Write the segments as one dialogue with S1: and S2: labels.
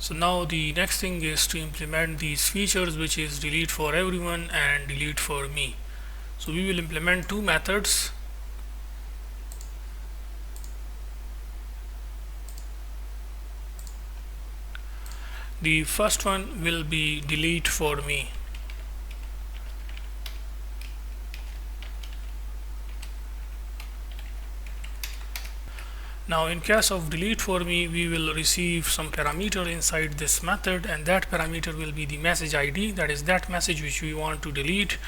S1: So now the next thing is to implement these features, which is delete for everyone and delete for me. So we will implement two methods. The first one will be delete for me. Now in case of delete for me, we will receive some parameter inside this method, and that parameter will be the message ID, that is that message which we want to delete,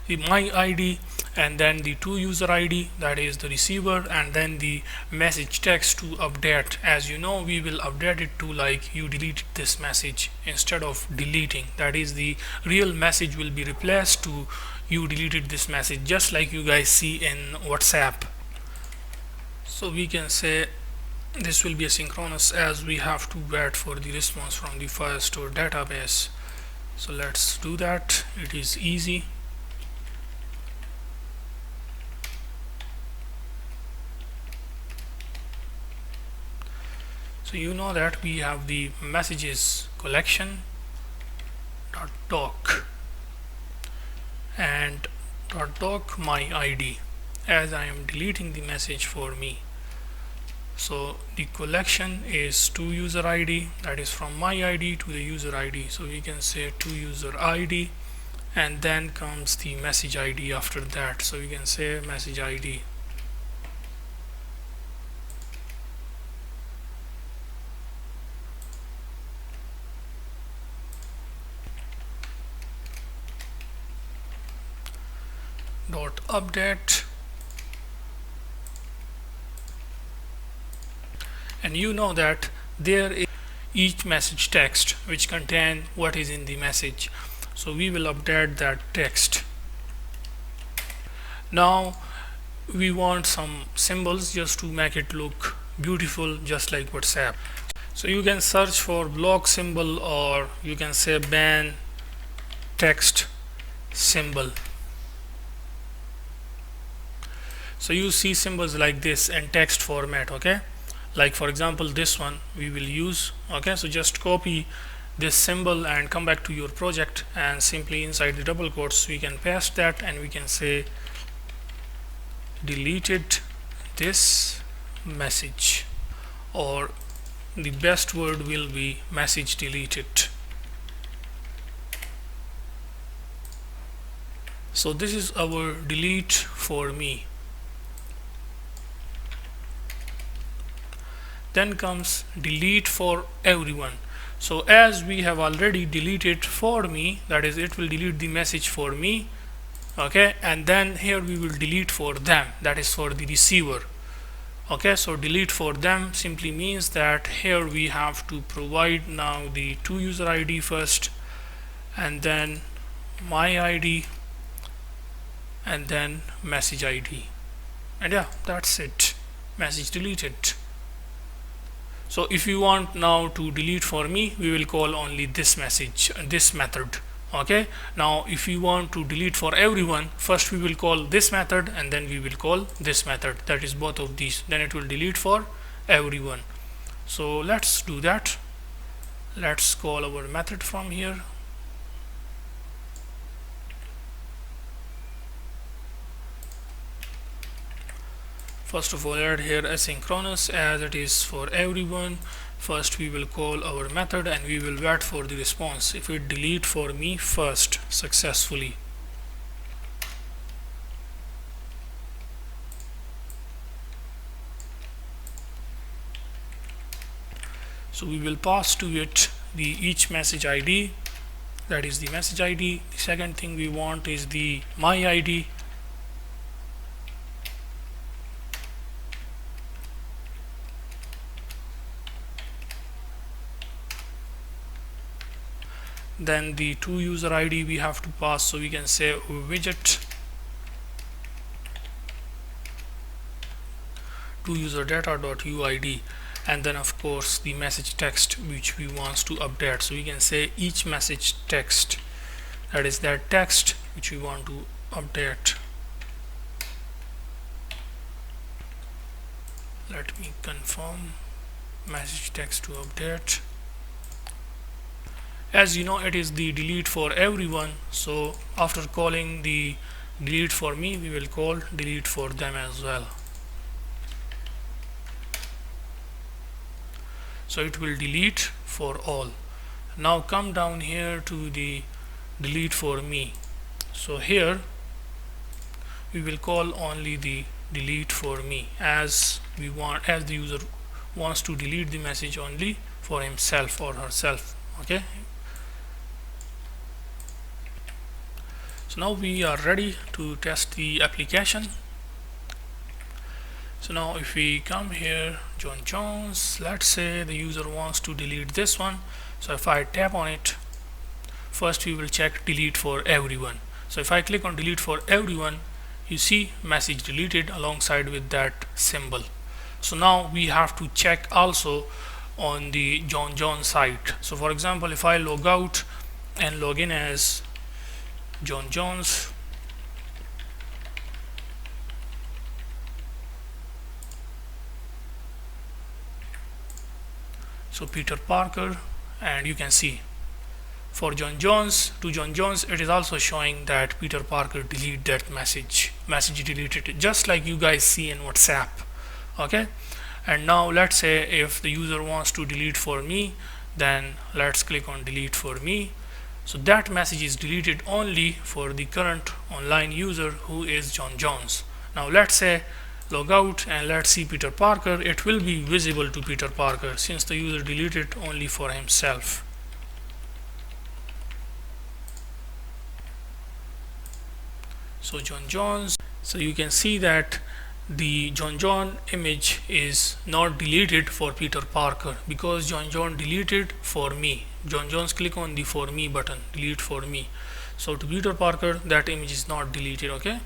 S1: the my ID, and then the to user ID, that is the receiver, and then the message text to update. As you know, we will update it to like you deleted this message instead of deleting, that is the real message will be replaced to you deleted this message, just like you guys see in WhatsApp. So we can say this will be asynchronous, as we have to wait for the response from the file store database. So let's do that. It is easy. So you know that we have the messages collection .doc and .doc my ID, as I am deleting the message for me. So the collection is to user ID, that is from my ID to the user ID. So we can say to user ID, and then comes the message ID after that. So we can say message ID. Dot update, and you know that there is each message text which contain what is in the message. So we will update that text. Now we want some symbols just to make it look beautiful, just like WhatsApp. So you can search for block symbol, or you can say ban text symbol. So you see symbols like this in text format, okay? Like for example this one we will use, okay? So just copy this symbol and come back to your project, and simply inside the double quotes we can paste that, and we can say deleted this message, or the best word will be message deleted. So this is our delete for me. Then comes delete for everyone. So as we have already deleted for me, that is it will delete the message for me, okay? And then here we will delete for them, that is for the receiver, okay? So delete for them simply means that here we have to provide now the to user ID first, and then my ID, and then message ID, and yeah, that's it, message deleted. So if you want now to delete for me, we will call only this message, this method, okay? Now if you want to delete for everyone, first we will call this method, and then we will call this method, that is both of these, then it will delete for everyone. So let's do that. Let's call our method from here. First of all, add here asynchronous, as it is for everyone. First we will call our method, and we will wait for the response if it delete for me first successfully. So we will pass to it the each message ID, that is the message ID. The second thing we want is the my ID, then the to user ID we have to pass, so we can say widget to user data.uid, and then of course the message text which we want to update. So we can say each message text, that is that text which we want to update. Let me confirm message text to update. as you know it is the delete for everyone, so after calling the delete for me, we will call delete for them as well. So it will delete for all. Now come down here to the delete for me. So here we will call only the delete for me, as the user wants to delete the message only for himself or herself. Okay, so now we are ready to test the application. So now if we come here, John Jones, let's say the user wants to delete this one. So if I tap on it, first we will check delete for everyone. So if I click on delete for everyone, you see message deleted alongside with that symbol. So now we have to check also on the John John site. So for example, if I log out and log in as John Jones, so Peter Parker, and you can see for John Jones, to John Jones, it is also showing that Peter Parker delete that message deleted, just like you guys see in WhatsApp. Okay, and now let's say if the user wants to delete for me, then let's click on delete for me. So that message is deleted only for the current online user who is John Jones. Now let's say log out and let's see Peter Parker. It will be visible to Peter Parker since the user deleted only for himself. So John Jones, so you can see that the John John image is not deleted for Peter Parker because John John deleted for me. John Jones click on the for me button, delete for me. So to Peter Parker, that image is not deleted. Okay.